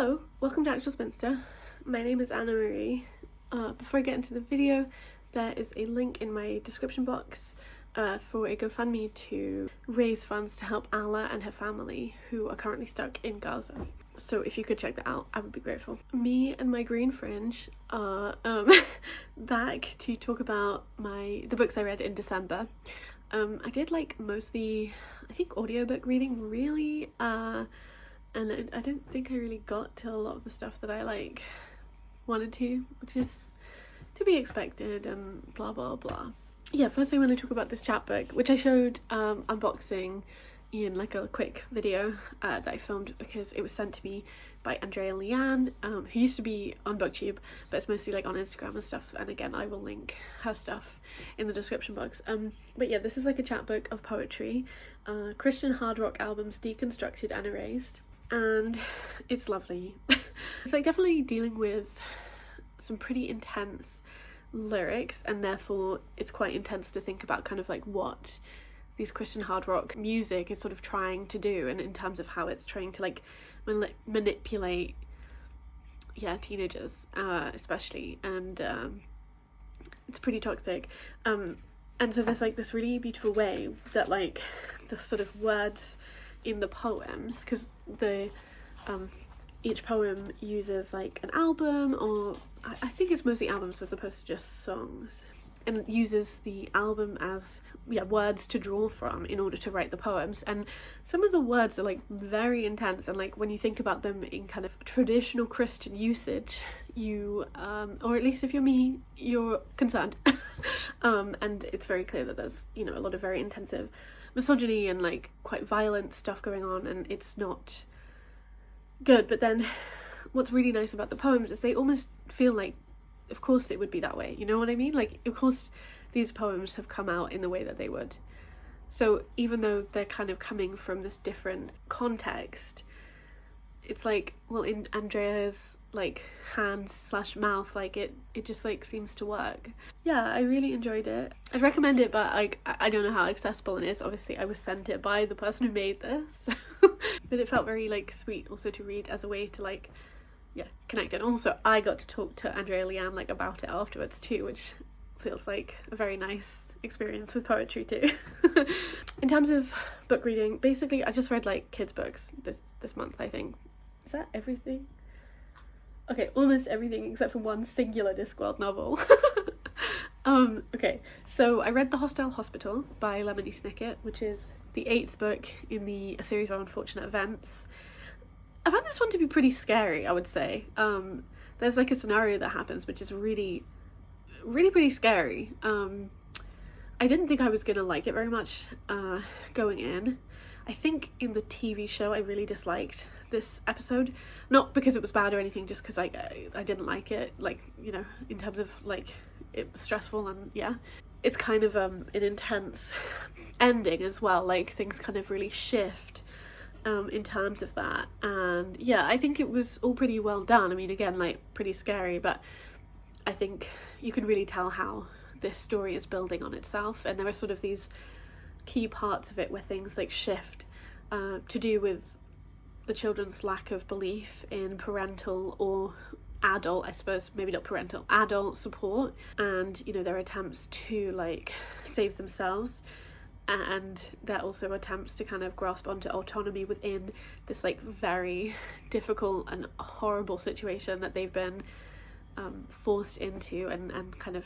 Hello, welcome to Actual Spinster. My name is Anna Marie. Before I get into the video, there is a link in my description box for a GoFundMe to raise funds to help Alla and her family who are currently stuck in Gaza. So if you could check that out, I would be grateful. Me and my green fringe are back to talk about the books I read in December. I did mostly, I think, audiobook reading really, and I don't think I really got to a lot of the stuff that I wanted to, which is to be expected and blah blah blah. Yeah, first I want to talk about this chapbook, which I showed unboxing in a quick video that I filmed because it was sent to me by Andrea Leanne, who used to be on BookTube, but it's mostly on Instagram and stuff, and again I will link her stuff in the description box. But yeah, this is a chapbook of poetry, Christian hard rock albums deconstructed and erased, and it's lovely. It's definitely dealing with some pretty intense lyrics, and therefore it's quite intense to think about what these Christian hard rock music is sort of trying to do, and in terms of how it's trying to manipulate teenagers especially, and it's pretty toxic, and so there's this really beautiful way that the sort of words in the poems, because each poem uses an album, or I think it's mostly albums as opposed to just songs, and uses the album as words to draw from in order to write the poems. And some of the words are very intense, and when you think about them in kind of traditional Christian usage, you or at least if you're me, you're concerned. And it's very clear that there's a lot of very intensive misogyny and quite violent stuff going on, and it's not good. But then what's really nice about the poems is they almost feel of course it would be that way, you know what I mean? Of course these poems have come out in the way that they would. So even though they're kind of coming from this different context, it's well, in Andrea's hands/mouth, it just seems to work. Yeah, I really enjoyed it. I'd recommend it, but I don't know how accessible it is. Obviously I was sent it by the person who made this. But it felt very sweet also to read as a way to connect. And also I got to talk to Andrea Leanne about it afterwards too, which feels like a very nice experience with poetry too. In terms of book reading, basically I just read kids books this month, I think. Is that everything? Okay, almost everything except for one singular Discworld novel. Okay, so I read The Hostile Hospital by Lemony Snicket, which is the 8th book in a series of unfortunate events. I found this one to be pretty scary, I would say. There's a scenario that happens which is really pretty scary. I didn't think I was gonna like it very much going in. I think in the TV show I really disliked this episode, not because it was bad or anything, just because I didn't like it, in terms of it was stressful, and yeah, it's kind of an intense ending as well. Things kind of really shift in terms of that, and yeah, I think it was all pretty well done. I mean, again, pretty scary, but I think you can really tell how this story is building on itself, and there are sort of these key parts of it where things shift to do with the children's lack of belief in parental or adult, I suppose, maybe not parental, adult support, and their attempts to save themselves, and their also attempts to kind of grasp onto autonomy within this very difficult and horrible situation that they've been forced into, and kind of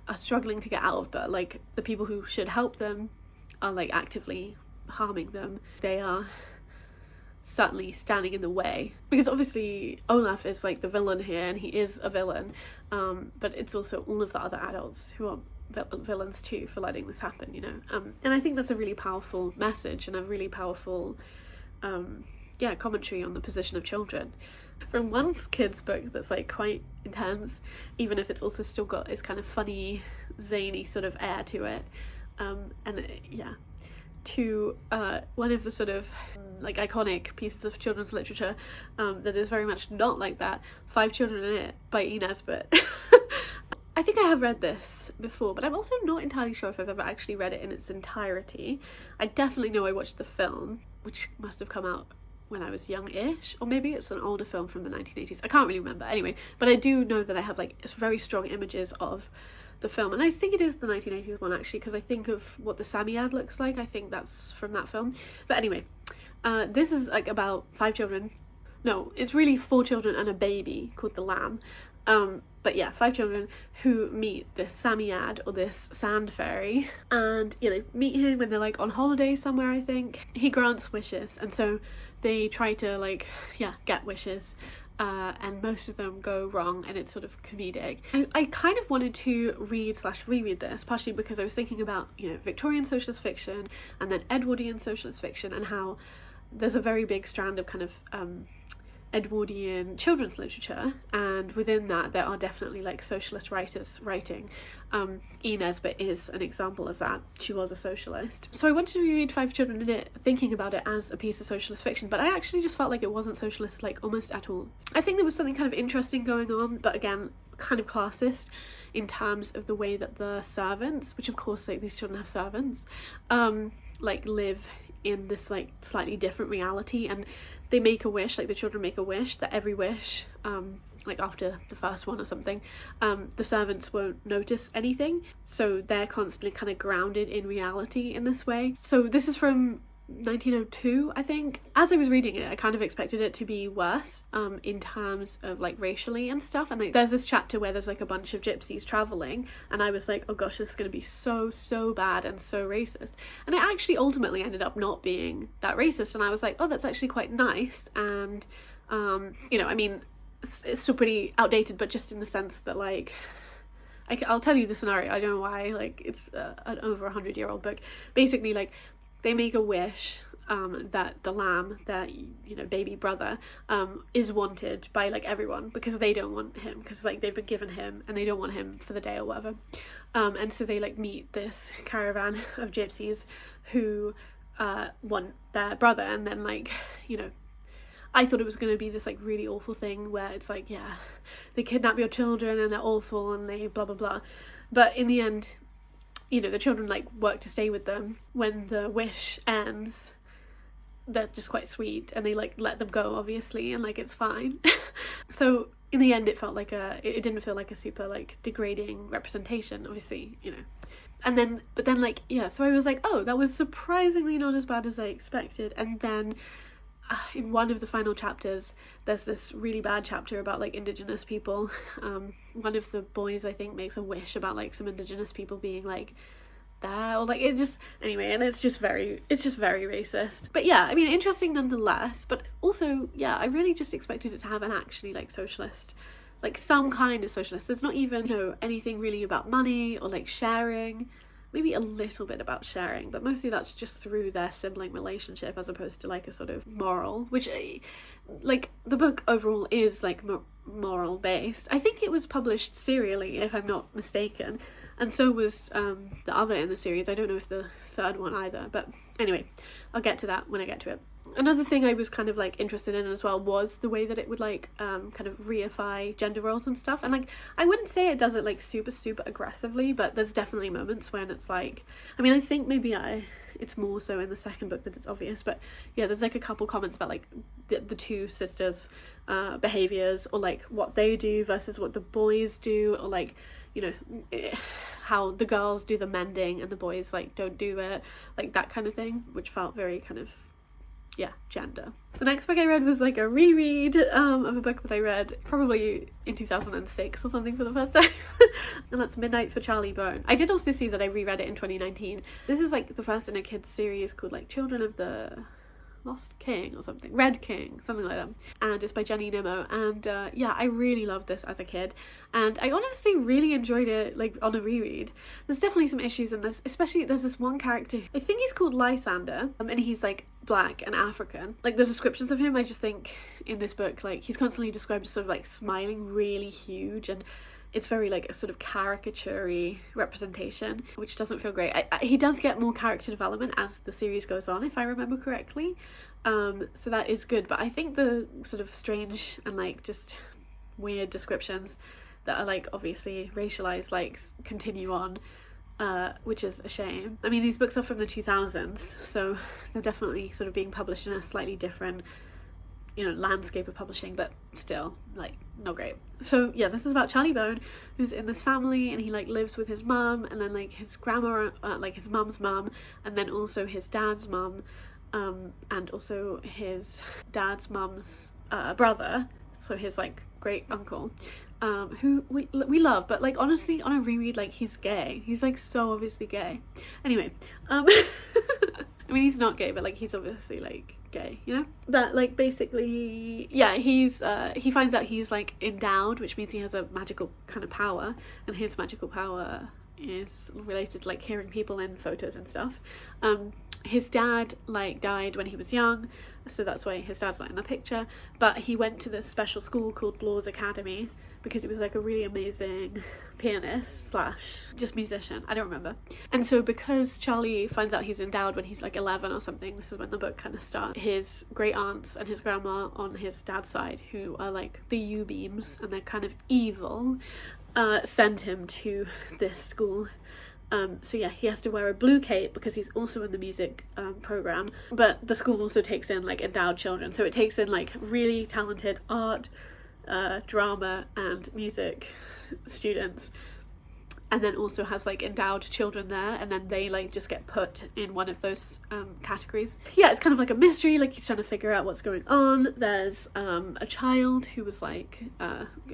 are struggling to get out of, but the people who should help them are actively harming them. They are certainly standing in the way, because obviously Olaf is the villain here, and he is a villain, but it's also all of the other adults who are villains too for letting this happen, and I think that's a really powerful message and a really powerful commentary on the position of children from one kid's book that's quite intense, even if it's also still got this kind of funny, zany sort of air to it, to one of the sort of iconic pieces of children's literature that is very much not like that, Five Children in It by E. Nesbit. I think I have read this before, but I'm also not entirely sure if I've ever actually read it in its entirety. I definitely know I watched the film, which must have come out when I was young-ish, or maybe it's an older film from the 1980s. I can't really remember. Anyway, but I do know that I have like very strong images of the film, and I think it is the 1980s one actually, because I think of what the Psammead looks like. I think that's from that film. But anyway, this is like about 5 children. No, it's really 4 children and a baby called the lamb. But yeah, 5 children who meet this Psammead, or this sand fairy, and meet him when they're like on holiday somewhere, I think. He grants wishes, and so they try to like, get wishes, and most of them go wrong, and it's sort of comedic. I kind of wanted to reread this, partially because I was thinking about, Victorian socialist fiction and then Edwardian socialist fiction, and how there's a very big strand of kind of Edwardian children's literature, and within that there are definitely like socialist writers writing. E. Nesbit is an example of that. She was a socialist. So I wanted to reread 5 Children in It, thinking about it as a piece of socialist fiction, but I actually just felt like it wasn't socialist, like almost at all. I think there was something kind of interesting going on, but again, kind of classist in terms of the way that the servants, which of course like these children have servants, like live in this like slightly different reality, and they make a wish, like the children make a wish that every wish, like after the first one or something, the servants won't notice anything, so they're constantly kind of grounded in reality in this way. So this is from 1902, I think. As I was reading it, I kind of expected it to be worse, in terms of like racially and stuff, and like there's this chapter where there's like a bunch of gypsies traveling, and I was like, oh gosh, this is going to be so bad and so racist, and it actually ultimately ended up not being that racist, and I was like, oh, that's actually quite nice. And I mean, it's still pretty outdated, but just in the sense that like, I'll tell you the scenario, I don't know why, like it's an over 100-year-old book. Basically, like, they make a wish that the lamb, their baby brother, is wanted by like everyone, because they don't want him, because like they've been given him and they don't want him for the day or whatever. And so they like meet this caravan of gypsies who want their brother, and then like, I thought it was going to be this like really awful thing where it's like, yeah, they kidnap your children and they're awful and they blah blah blah, but in the end, the children like work to stay with them. When the wish ends, they're just quite sweet, and they like let them go, obviously, and like it's fine. So in the end, it felt like it didn't feel like a super like degrading representation, obviously, but then like, yeah, so I was like, oh, that was surprisingly not as bad as I expected. And then in one of the final chapters, there's this really bad chapter about like Indigenous people. One of the boys, I think, makes a wish about like some Indigenous people being like there, or like it just, anyway, and it's just very racist. But yeah, I mean, interesting nonetheless. But also, yeah, I really just expected it to have an actually like socialist, like some kind of socialist. There's not even anything really about money or like sharing. Maybe a little bit about sharing, but mostly that's just through their sibling relationship, as opposed to like a sort of moral, which like the book overall is like moral based. I think it was published serially, if I'm not mistaken, and so was the other in the series. I don't know if the third one either, but anyway, I'll get to that when I get to it. Another thing I was kind of like interested in as well was the way that it would like kind of reify gender roles and stuff, and like I wouldn't say it does it like super aggressively, but there's definitely moments when it's like, I mean, I think maybe it's more so in the second book that it's obvious, but yeah, there's like a couple comments about like the two sisters behaviors, or like what they do versus what the boys do, or like how the girls do the mending and the boys like don't do it, like that kind of thing, which felt very kind of, yeah, gender. The next book I read was like a reread of a book that I read probably in 2006 or something for the first time, and that's Midnight for Charlie Bone. I did also see that I reread it in 2019. This is like the first in a kids series called like Children of the Lost King or something, Red King, something like that, and it's by Jenny Nimmo. And yeah, I really loved this as a kid, and I honestly really enjoyed it like on a reread. There's definitely some issues in this, especially there's this one character, I think he's called Lysander, and he's like black and African. Like the descriptions of him, I just think in this book, like he's constantly described as sort of like smiling really huge, and it's very like a sort of caricature-y representation, which doesn't feel great. He does get more character development as the series goes on, if I remember correctly, so that is good, but I think the sort of strange and like just weird descriptions that are like obviously racialized like continue on, which is a shame. I mean, these books are from the 2000s, so they're definitely sort of being published in a slightly different you know, landscape of publishing, but still, like, not great. So yeah, this is about Charlie Bone, who's in this family, and he like lives with his mum, and then like his grandma, like his mum's mum, and then also his dad's mum, and also his dad's mum's brother, so his like great uncle, who we love, but like honestly on a reread, like he's gay. He's like so obviously gay. Anyway, I mean he's not gay, but like he's obviously like gay, you know? But like basically, yeah, he's he finds out he's like endowed, which means he has a magical kind of power, and his magical power is related to like hearing people in photos and stuff. His dad like died when he was young, so that's why his dad's not in the picture, but he went to this special school called Blaw's Academy because he was like a really amazing pianist slash just musician, I don't remember. And so because Charlie finds out he's endowed when he's like 11 or something, this is when the book kind of starts, his great aunts and his grandma on his dad's side, who are like the U-beams and they're kind of evil, send him to this school. So yeah, he has to wear a blue cape because he's also in the music program, but the school also takes in like endowed children, so it takes in like really talented art, drama and music students, and then also has like endowed children there, and then they like just get put in one of those categories. Yeah, it's kind of like a mystery, like he's trying to figure out what's going on. There's a child who was like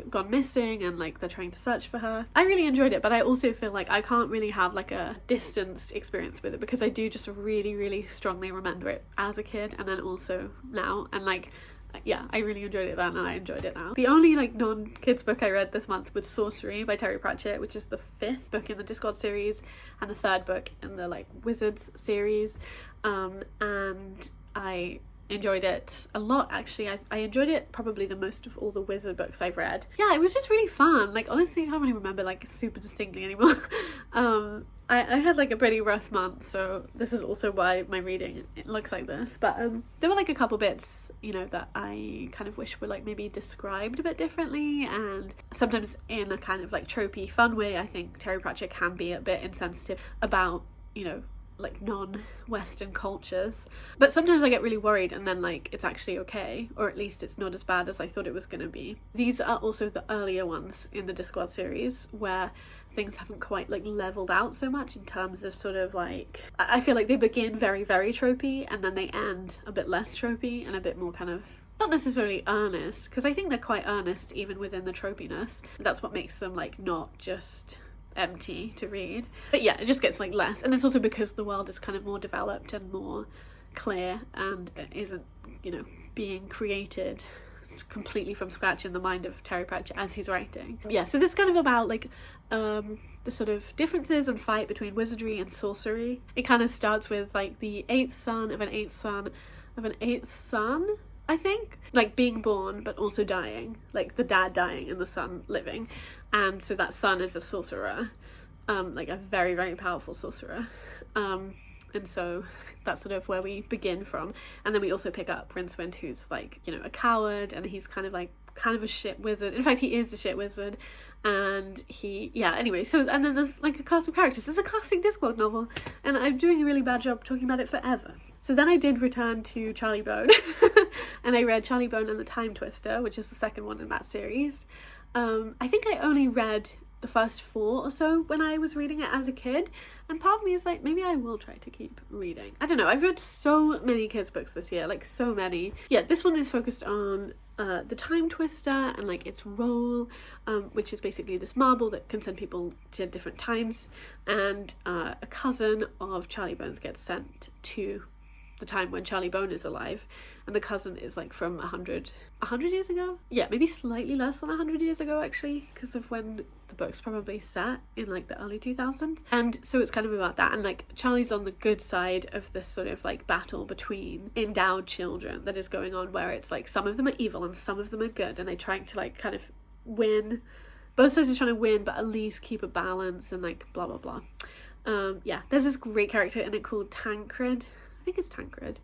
gone missing, and like they're trying to search for her. I really enjoyed it, but I also feel like I can't really have like a distanced experience with it because I do just really strongly remember it as a kid and then also now, and like yeah, I really enjoyed it then and I enjoyed it now. The only like non-kids book I read this month was Sorcery by Terry Pratchett, which is the 5th book in the Discworld series and the 3rd book in the like Wizards series, and I enjoyed it a lot actually. I enjoyed it probably the most of all the Wizard books I've read. Yeah, it was just really fun. Like honestly, I can't really remember like super distinctly anymore. I had like a pretty rough month, so this is also why my reading it looks like this, but there were like a couple bits, you know, that I kind of wish were like maybe described a bit differently, and sometimes in a kind of like tropey fun way. I think Terry Pratchett can be a bit insensitive about, you know, like non-Western cultures, but sometimes I get really worried and then like it's actually okay, or at least it's not as bad as I thought it was gonna be. These are also the earlier ones in the Discworld series where things haven't quite like leveled out so much in terms of sort of like, I feel like they begin very tropey and then they end a bit less tropey and a bit more kind of not necessarily earnest, because I think they're quite earnest even within the tropiness. That's what makes them like not just empty to read. But yeah, it just gets like less, and it's also because the world is kind of more developed and more clear and isn't, you know, being created completely from scratch in the mind of Terry Pratchett as he's writing. Yeah, so this is kind of about like the sort of differences and fight between wizardry and sorcery. It kind of starts with like the 8th son of an 8th son of an 8th son, I think, like being born but also dying, like the dad dying and the son living, and so that son is a sorcerer, like a very powerful sorcerer, and so that's sort of where we begin from. And then we also pick up Rincewind, who's like, you know, a coward, and he's kind of a shit wizard. In fact, he is a shit wizard, and he, yeah, anyway, so, and then there's like a cast of characters. It's a classic Discworld novel, and I'm doing a really bad job talking about it forever. So then I did return to Charlie Bone, and I read Charlie Bone and the Time Twister, which is the 2nd one in that series. I think I only read the first 4 or so when I was reading it as a kid, and part of me is like, maybe I will try to keep reading. I don't know, I've read so many kids books this year, like so many. Yeah, this one is focused on the Time Twister and like its role, which is basically this marble that can send people to different times, and a cousin of Charlie Bones gets sent to the time when Charlie Bone is alive, and the cousin is like from 100 years ago. Yeah, maybe slightly less than 100 years ago actually, because of when the book's probably set in like the early 2000s. And so it's kind of about that, and like Charlie's on the good side of this sort of like battle between endowed children that is going on, where it's like some of them are evil and some of them are good, and they're trying to like kind of win. Both sides are trying to win, but at least keep a balance and like blah blah blah. Yeah, there's this great character in it called Tancred, I think it's Tancred,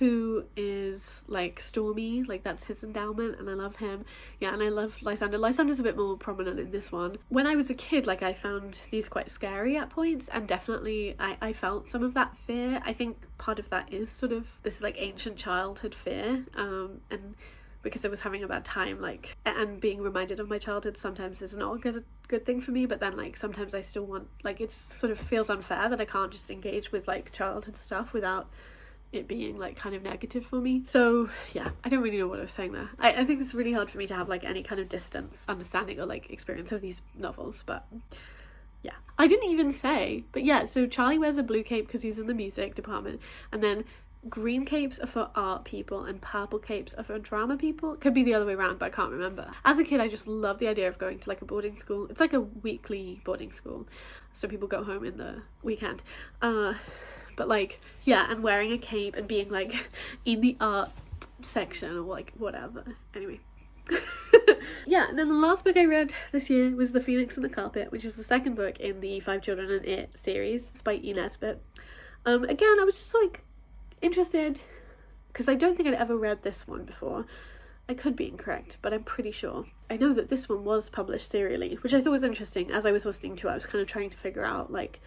who is like Stormy, like that's his endowment, and I love him. Yeah, and I love Lysander. Lysander's a bit more prominent in this one. When I was a kid, like I found these quite scary at points, and definitely I felt some of that fear. I think part of that is sort of this like ancient childhood fear, and because I was having a bad time, like, and being reminded of my childhood sometimes is not a good thing for me, but then like sometimes I still want, like, it sort of feels unfair that I can't just engage with like childhood stuff without it being like kind of negative for me. So yeah, I don't really know what I was saying there. I think it's really hard for me to have like any kind of distance understanding or like experience of these novels, but yeah. I didn't even say, but yeah, so Charlie wears a blue cape because he's in the music department, and then green capes are for art people and purple capes are for drama people. Could be the other way around, but I can't remember. As a kid, I just loved the idea of going to like a boarding school. It's like a weekly boarding school, so people go home in the weekend. But like, yeah, and wearing a cape and being like in the art section or like whatever. Anyway. Yeah, and then the last book I read this year was The Phoenix and the Carpet, which is the second book in the Five Children and It series by E. Nesbit. Again, I was just like interested because I don't think I'd ever read this one before. I could be incorrect, but I'm pretty sure. I know that this one was published serially, which I thought was interesting. As I was listening to it, I was kind of trying to figure out like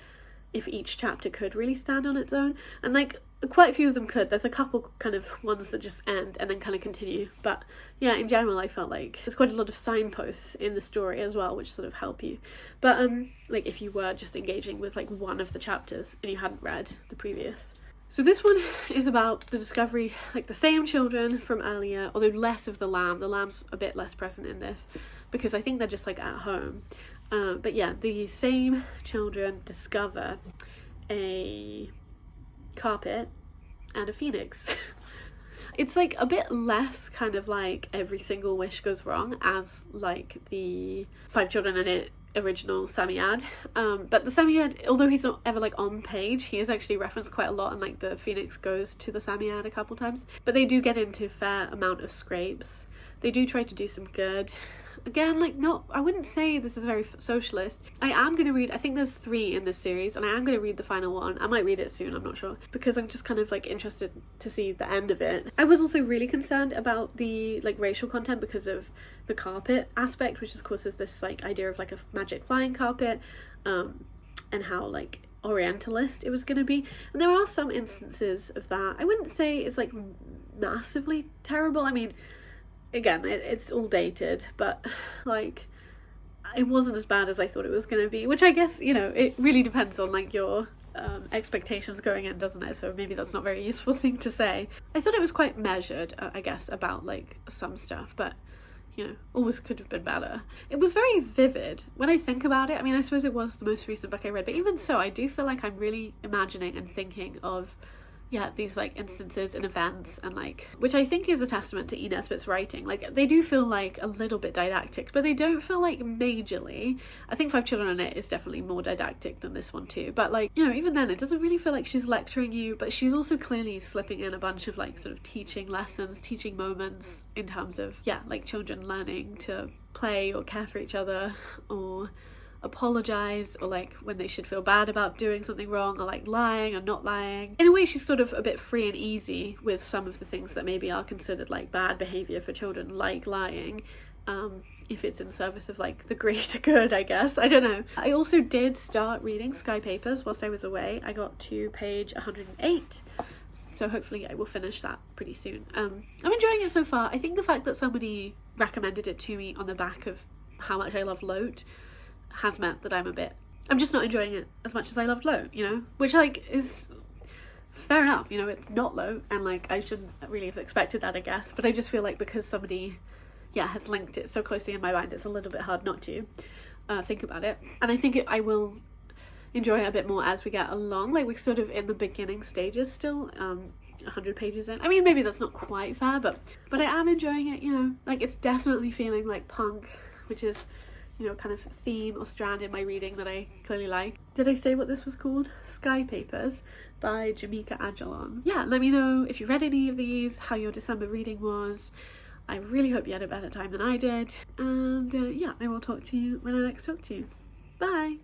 if each chapter could really stand on its own, and like quite a few of them could. There's a couple kind of ones that just end and then kind of continue, but yeah, in general I felt like there's quite a lot of signposts in the story as well, which sort of help you. But like if you were just engaging with like one of the chapters and you hadn't read the previous. So this one is about the discovery, like the same children from earlier, although less of the lamb. The lamb's a bit less present in this because I think they're just like at home. But yeah, the same children discover a carpet and a phoenix. It's like a bit less kind of like every single wish goes wrong as like the Five Children and It original Psammead. But the Psammead, although he's not ever like on page, he is actually referenced quite a lot, and like the phoenix goes to the Psammead a couple times. But they do get into a fair amount of scrapes. They do try to do some good. Again, like, not, I wouldn't say this is very socialist. I am going to read, I think there's 3 in this series, and I am going to read the final one. I might read it soon, I'm not sure, because I'm just kind of like interested to see the end of it. I was also really concerned about the like racial content because of the carpet aspect, which of course is this like idea of like a magic flying carpet, and how like orientalist it was going to be. And there are some instances of that. I wouldn't say it's like massively terrible. I mean, again, it's all dated, but like it wasn't as bad as I thought it was going to be, which I guess, you know, it really depends on like your expectations going in, doesn't it? So maybe that's not a very useful thing to say. I thought it was quite measured, I guess, about like some stuff, but you know, always could have been better. It was very vivid when I think about it. I mean, I suppose it was the most recent book I read, but even so, I do feel like I'm really imagining and thinking of these like instances and events, and like, which I think is a testament to E. Nesbit's writing. Like, they do feel like a little bit didactic, but they don't feel like majorly. I think Five Children and It is definitely more didactic than this one too, but like, you know, even then it doesn't really feel like she's lecturing you, but she's also clearly slipping in a bunch of like sort of teaching lessons, teaching moments in terms of like children learning to play or care for each other, or apologize, or like when they should feel bad about doing something wrong, or like lying or not lying. In a way, she's sort of a bit free and easy with some of the things that maybe are considered like bad behavior for children, like lying, if it's in service of like the greater good, I guess. I don't know. I also did start reading Sky Papers whilst I was away. I got to page 108, so hopefully I will finish that pretty soon. I'm enjoying it so far. I think the fact that somebody recommended it to me on the back of how much I love Loat has meant that I'm just not enjoying it as much as I loved Loat, you know, which like is fair enough, you know, it's not Loat, and like I shouldn't really have expected that, I guess, but I just feel like because somebody has linked it so closely in my mind, it's a little bit hard not to think about it. And I think I will enjoy it a bit more as we get along. Like, we're sort of in the beginning stages still, 100 pages in. I mean, maybe that's not quite fair, but I am enjoying it, you know, like it's definitely feeling like punk, which is, you know, kind of theme or strand in my reading that I clearly like. Did I say what this was called? Sky Papers by Jamika Ajalon. Yeah, let me know if you read any of these, how your December reading was. I really hope you had a better time than I did. And yeah, I will talk to you when I next talk to you. Bye!